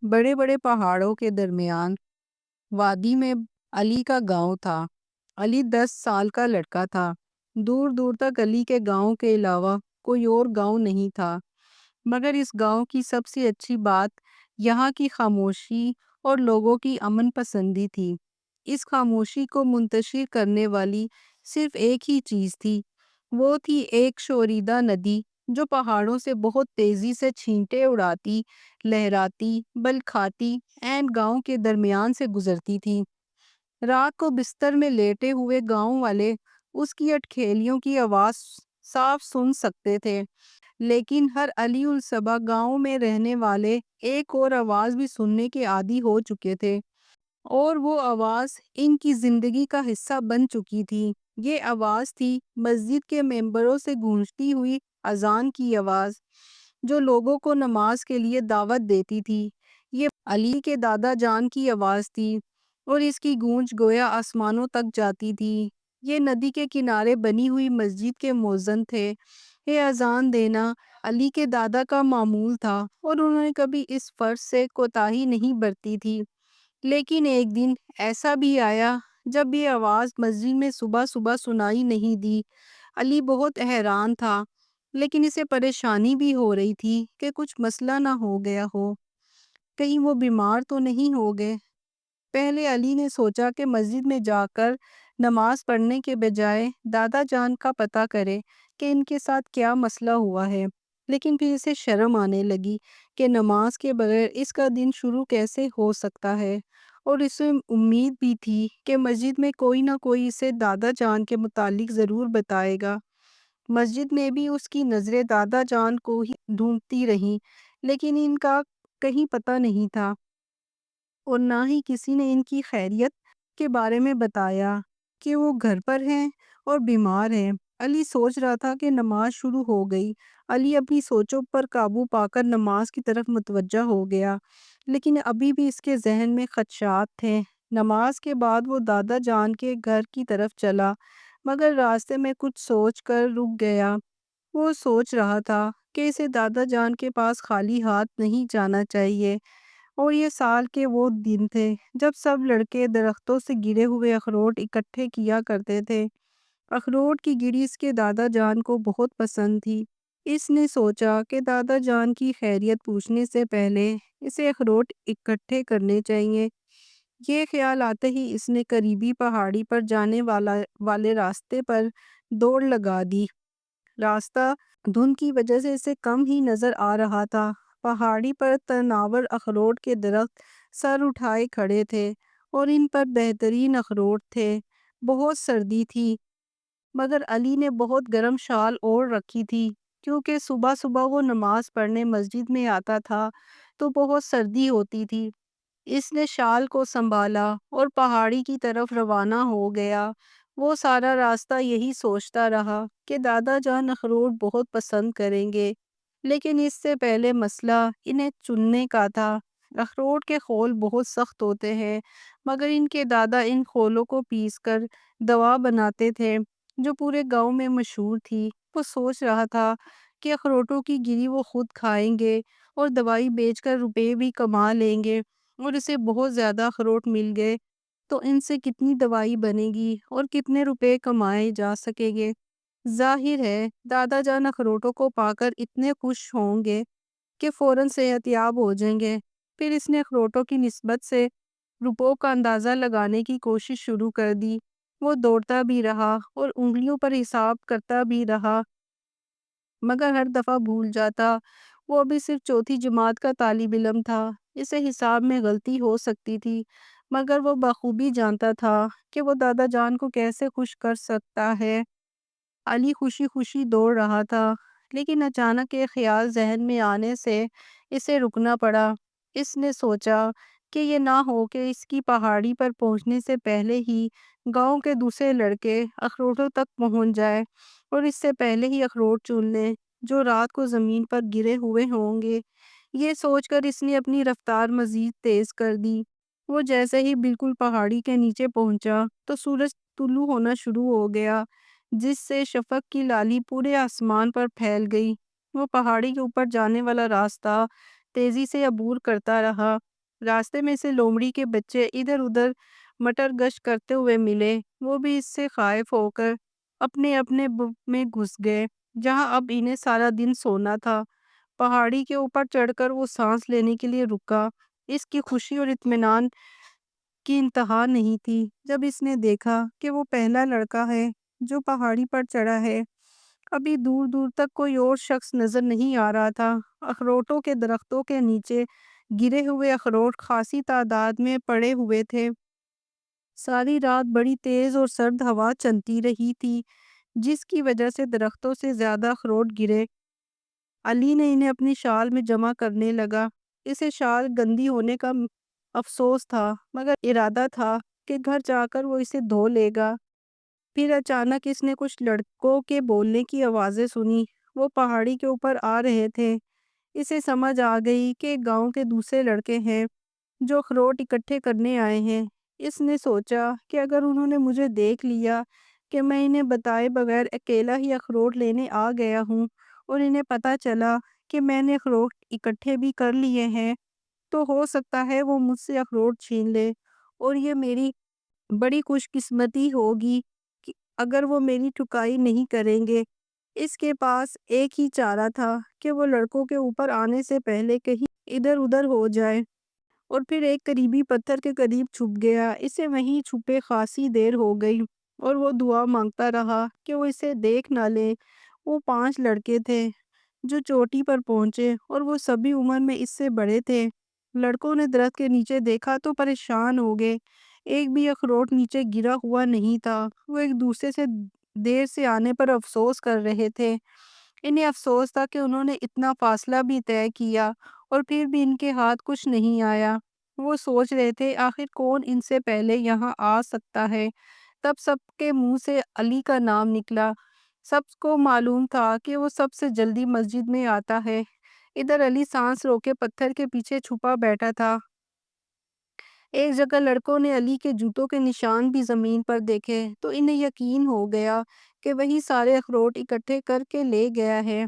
بڑے بڑے پہاڑوں کے درمیان وادی میں علی کا گاؤں تھا۔ علی 10 سال کا لڑکا تھا۔ دور دور تک علی کے گاؤں کے علاوہ کوئی اور گاؤں نہیں تھا، مگر اس گاؤں کی سب سے اچھی بات یہاں کی خاموشی اور لوگوں کی امن پسندی تھی۔ اس خاموشی کو منتشر کرنے والی صرف ایک ہی چیز تھی، وہ تھی ایک شوریدہ ندی جو پہاڑوں سے بہت تیزی سے چھینٹے اڑاتی، لہراتی، بل کھاتی عین گاؤں کے درمیان سے گزرتی تھی۔ رات کو بستر میں لیٹے ہوئے گاؤں والے اس کی اٹکھیلیوں کی آواز صاف سن سکتے تھے، لیکن ہر علی الصبح گاؤں میں رہنے والے ایک اور آواز بھی سننے کے عادی ہو چکے تھے، اور وہ آواز ان کی زندگی کا حصہ بن چکی تھی۔ یہ آواز تھی مسجد کے ممبروں سے گونجتی ہوئی اذان کی آواز، جو لوگوں کو نماز کے لیے دعوت دیتی تھی۔ یہ علی کے دادا جان کی آواز تھی، اور اس کی گونج گویا آسمانوں تک جاتی تھی۔ یہ ندی کے کنارے بنی ہوئی مسجد کے مؤذن تھے۔ یہ اذان دینا علی کے دادا کا معمول تھا، اور انہوں نے کبھی اس فرض سے کوتاہی نہیں برتی تھی۔ لیکن ایک دن ایسا بھی آیا جب یہ آواز مسجد میں صبح صبح سنائی نہیں دی۔ علی بہت حیران تھا، لیکن اسے پریشانی بھی ہو رہی تھی کہ کچھ مسئلہ نہ ہو گیا ہو، کہیں وہ بیمار تو نہیں ہو گئے۔ پہلے علی نے سوچا کہ مسجد میں جا کر نماز پڑھنے کے بجائے دادا جان کا پتہ کرے کہ ان کے ساتھ کیا مسئلہ ہوا ہے، لیکن پھر اسے شرم آنے لگی کہ نماز کے بغیر اس کا دن شروع کیسے ہو سکتا ہے، اور اسے امید بھی تھی کہ مسجد میں کوئی نہ کوئی اسے دادا جان کے متعلق ضرور بتائے گا۔ مسجد میں بھی اس کی نظریں دادا جان کو ہی ڈھونڈتی رہیں، لیکن ان کا کہیں پتہ نہیں تھا، اور نہ ہی کسی نے ان کی خیریت کے بارے میں بتایا کہ وہ گھر پر ہیں اور بیمار ہیں۔ علی سوچ رہا تھا کہ نماز شروع ہو گئی۔ علی اپنی سوچوں پر قابو پا کر نماز کی طرف متوجہ ہو گیا، لیکن ابھی بھی اس کے ذہن میں خدشات تھے۔ نماز کے بعد وہ دادا جان کے گھر کی طرف چلا، مگر راستے میں کچھ سوچ کر رک گیا۔ وہ سوچ رہا تھا کہ اسے دادا جان کے پاس خالی ہاتھ نہیں جانا چاہیے، اور یہ سال کے وہ دن تھے جب سب لڑکے درختوں سے گرے ہوئے اخروٹ اکٹھے کیا کرتے تھے۔ اخروٹ کی گری اس کے دادا جان کو بہت پسند تھی۔ اس نے سوچا کہ دادا جان کی خیریت پوچھنے سے پہلے اسے اخروٹ اکٹھے کرنے چاہیے۔ یہ خیال آتے ہی اس نے قریبی پہاڑی پر جانے والے راستے پر دوڑ لگا دی۔ راستہ دھند کی وجہ سے اسے کم ہی نظر آ رہا تھا۔ پہاڑی پر تناور اخروٹ کے درخت سر اٹھائے کھڑے تھے، اور ان پر بہترین اخروٹ تھے۔ بہت سردی تھی، مگر علی نے بہت گرم شال اوڑھ رکھی تھی، کیونکہ صبح صبح وہ نماز پڑھنے مسجد میں آتا تھا تو بہت سردی ہوتی تھی۔ اس نے شال کو سنبھالا اور پہاڑی کی طرف روانہ ہو گیا۔ وہ سارا راستہ یہی سوچتا رہا کہ دادا جان اخروٹ بہت پسند کریں گے، لیکن اس سے پہلے مسئلہ انہیں چننے کا تھا۔ اخروٹ کے خول بہت سخت ہوتے ہیں، مگر ان کے دادا ان خولوں کو پیس کر دوا بناتے تھے جو پورے گاؤں میں مشہور تھی۔ وہ سوچ رہا تھا کہ اخروٹوں کی گری وہ خود کھائیں گے اور دوائی بیچ کر روپے بھی کما لیں گے، اور اسے بہت زیادہ اخروٹ مل گئے تو ان سے کتنی دوائی بنے گی اور کتنے روپے کمائے جا سکیں گے۔ ظاہر ہے دادا جان اخروٹوں کو پا کر اتنے خوش ہوں گے کہ فوراً صحت یاب ہو جائیں گے۔ پھر اس نے اخروٹوں کی نسبت سے روپوں کا اندازہ لگانے کی کوشش شروع کر دی۔ وہ دوڑتا بھی رہا اور انگلیوں پر حساب کرتا بھی رہا، مگر ہر دفعہ بھول جاتا۔ وہ ابھی صرف چوتھی جماعت کا طالب علم تھا، اسے حساب میں غلطی ہو سکتی تھی، مگر وہ بخوبی جانتا تھا کہ وہ دادا جان کو کیسے خوش کر سکتا ہے۔ علی خوشی خوشی دوڑ رہا تھا، لیکن اچانک ایک خیال ذہن میں آنے سے اسے رکنا پڑا۔ اس نے سوچا کہ یہ نہ ہو کہ اس کی پہاڑی پر پہنچنے سے پہلے ہی گاؤں کے دوسرے لڑکے اخروٹوں تک پہنچ جائے اور اس سے پہلے ہی اخروٹ چن لیں جو رات کو زمین پر گرے ہوئے ہوں گے۔ یہ سوچ کر اس نے اپنی رفتار مزید تیز کر دی۔ وہ جیسے ہی بالکل پہاڑی کے نیچے پہنچا تو سورج طلوع ہونا شروع ہو گیا، جس سے شفق کی لالی پورے آسمان پر پھیل گئی۔ وہ پہاڑی کے اوپر جانے والا راستہ تیزی سے عبور کرتا رہا۔ راستے میں اسے لومڑی کے بچے ادھر ادھر مٹر گشت کرتے ہوئے ملے۔ وہ بھی اس سے خائف ہو کر اپنے اپنے میں گھس گئے جہاں اب انہیں سارا دن سونا تھا۔ پہاڑی کے اوپر چڑھ کر وہ سانس لینے کے لیے رکا۔ اس کی خوشی اور اطمینان کی انتہا نہیں تھی جب اس نے دیکھا کہ وہ پہلا لڑکا ہے جو پہاڑی پر چڑھا ہے۔ ابھی دور دور تک کوئی اور شخص نظر نہیں آ رہا تھا۔ اخروٹوں کے درختوں کے نیچے گرے ہوئے اخروٹ خاصی تعداد میں پڑے ہوئے تھے۔ ساری رات بڑی تیز اور سرد ہوا چلتی رہی تھی جس کی وجہ سے درختوں سے زیادہ اخروٹ گرے۔ علی نے انہیں اپنی شال میں جمع کرنے لگا۔ اسے شال گندی ہونے کا افسوس تھا مگر ارادہ تھا کہ گھر جا کر وہ اسے دھو لے گا۔ پھر اچانک اس نے کچھ لڑکوں کے بولنے کی آوازیں سنی۔ وہ پہاڑی کے اوپر آ رہے تھے۔ اسے سمجھ آ گئی کہ گاؤں کے دوسرے لڑکے ہیں جو اخروٹ اکٹھے کرنے آئے ہیں۔ اس نے سوچا کہ اگر انہوں نے مجھے دیکھ لیا کہ میں انہیں بتائے بغیر اکیلا ہی اخروٹ لینے آ گیا ہوں اور انہیں پتہ چلا کہ میں نے اخروٹ اکٹھے بھی کر لیے ہیں تو ہو سکتا ہے وہ مجھ سے اخروٹ چھین لے اور یہ میری بڑی خوش قسمتی ہوگی کہ اگر وہ میری ٹھکائی نہیں کریں گے۔ اس کے پاس ایک ہی چارہ تھا کہ وہ لڑکوں کے اوپر آنے سے پہلے کہیں ادھر ادھر ہو جائے اور پھر ایک قریبی پتھر کے قریب چھپ گیا۔ اسے وہیں چھپے خاصی دیر ہو گئی اور وہ دعا مانگتا رہا کہ وہ اسے دیکھ نہ لے۔ وہ 5 لڑکے تھے جو چوٹی پر پہنچے اور وہ سبھی عمر میں اس سے بڑے تھے۔ لڑکوں نے درخت کے نیچے دیکھا تو پریشان ہو گئے۔ ایک بھی اخروٹ نیچے گرا ہوا نہیں تھا۔ وہ ایک دوسرے سے دیر سے آنے پر افسوس کر رہے تھے۔ انہیں افسوس تھا کہ انہوں نے اتنا فاصلہ بھی طے کیا اور پھر بھی ان کے ہاتھ کچھ نہیں آیا۔ وہ سوچ رہے تھے آخر کون ان سے پہلے یہاں آ سکتا ہے۔ تب سب کے منہ سے علی کا نام نکلا۔ سب کو معلوم تھا کہ وہ سب سے جلدی مسجد میں آتا ہے۔ ادھر علی سانس روکے پتھر کے پیچھے چھپا بیٹھا تھا۔ ایک جگہ لڑکوں نے علی کے جوتوں کے نشان بھی زمین پر دیکھے تو انہیں یقین ہو گیا کہ وہی سارے اخروٹ اکٹھے کر کے لے گیا ہے۔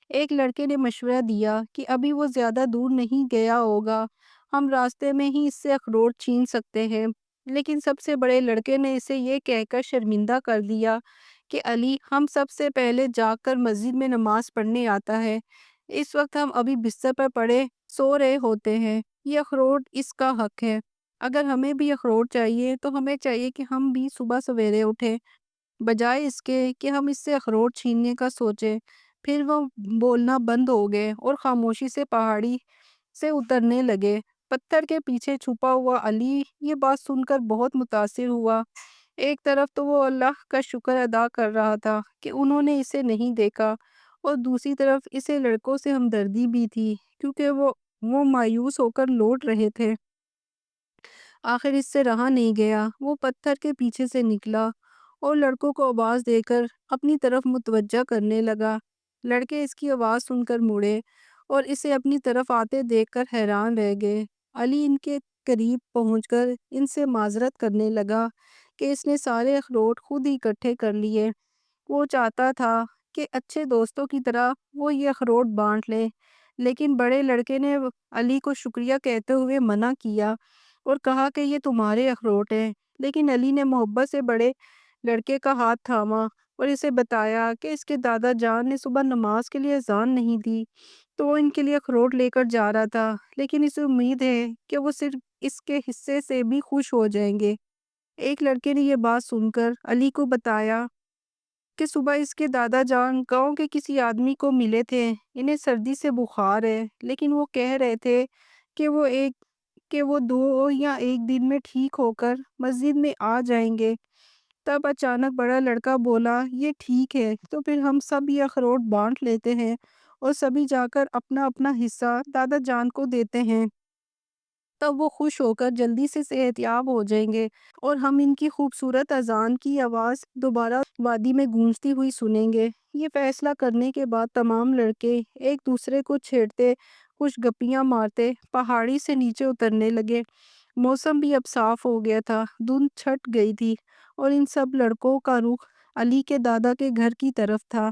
ایک لڑکے نے مشورہ دیا کہ ابھی وہ زیادہ دور نہیں گیا ہوگا، ہم راستے میں ہی اس سے اخروٹ چھین سکتے ہیں۔ لیکن سب سے بڑے لڑکے نے اسے یہ کہہ کر شرمندہ کر دیا کہ علی ہم سب سے پہلے جا کر مسجد میں نماز پڑھنے آتا ہے۔ اس وقت ہم ابھی بستر پر پڑے سو رہے ہوتے ہیں۔ یہ اخروٹ اس کا حق ہے۔ اگر ہمیں بھی اخروٹ چاہیے تو ہمیں چاہیے کہ ہم بھی صبح سویرے اٹھیں بجائے اس کے کہ ہم اس سے اخروٹ چھیننے کا سوچیں۔ پھر وہ بولنا بند ہو گئے اور خاموشی سے پہاڑی سے اترنے لگے۔ پتھر کے پیچھے چھپا ہوا علی یہ بات سن کر بہت متاثر ہوا۔ ایک طرف تو وہ اللہ کا شکر ادا کر رہا تھا کہ انہوں نے اسے نہیں دیکھا اور دوسری طرف اسے لڑکوں سے ہمدردی بھی تھی کیونکہ وہ مایوس ہو کر لوٹ رہے تھے۔ آخر اس سے رہا نہیں گیا۔ وہ پتھر کے پیچھے سے نکلا اور لڑکوں کو آواز دے کر اپنی طرف متوجہ کرنے لگا۔ لڑکے اس کی آواز سن کر مڑے اور اسے اپنی طرف آتے دیکھ کر حیران رہ گئے۔ علی ان کے قریب پہنچ کر ان سے معذرت کرنے لگا کہ اس نے سارے اخروٹ خود ہی اکٹھے کر لیے۔ وہ چاہتا تھا کہ اچھے دوستوں کی طرح وہ یہ اخروٹ بانٹ لے، لیکن بڑے لڑکے نے علی کو شکریہ کہتے ہوئے منع کیا اور کہا کہ یہ تمہارے اخروٹ ہیں۔ لیکن علی نے محبت سے بڑے لڑکے کا ہاتھ تھاما اور اسے بتایا کہ اس کے دادا جان نے صبح نماز کے لیے اذان نہیں دی تو وہ ان کے لیے اخروٹ لے کر جا رہا تھا، لیکن اسے امید ہے کہ وہ صرف اس کے حصے سے بھی خوش ہو جائیں گے۔ ایک لڑکے نے یہ بات سن کر علی کو بتایا کہ صبح اس کے دادا جان گاؤں کے کسی آدمی کو ملے تھے، انہیں سردی سے بخار ہے، لیکن وہ کہہ رہے تھے کہ وہ 2 یا 1 دن میں ٹھیک ہو کر مسجد میں آ جائیں گے۔ تب اچانک بڑا لڑکا بولا یہ ٹھیک ہے تو پھر ہم سب یہ اخروٹ بانٹ لیتے ہیں اور سبھی جا کر اپنا اپنا حصہ دادا جان کو دیتے ہیں۔ تب وہ خوش ہو کر جلدی سے صحت یاب ہو جائیں گے اور ہم ان کی خوبصورت اذان کی آواز دوبارہ وادی میں گونجتی ہوئی سنیں گے۔ یہ فیصلہ کرنے کے بعد تمام لڑکے ایک دوسرے کو چھیڑتے کچھ گپیاں مارتے پہاڑی سے نیچے اترنے لگے۔ موسم بھی اب صاف ہو گیا تھا، دھند چھٹ گئی تھی اور ان سب لڑکوں کا رخ علی کے دادا کے گھر کی طرف تھا۔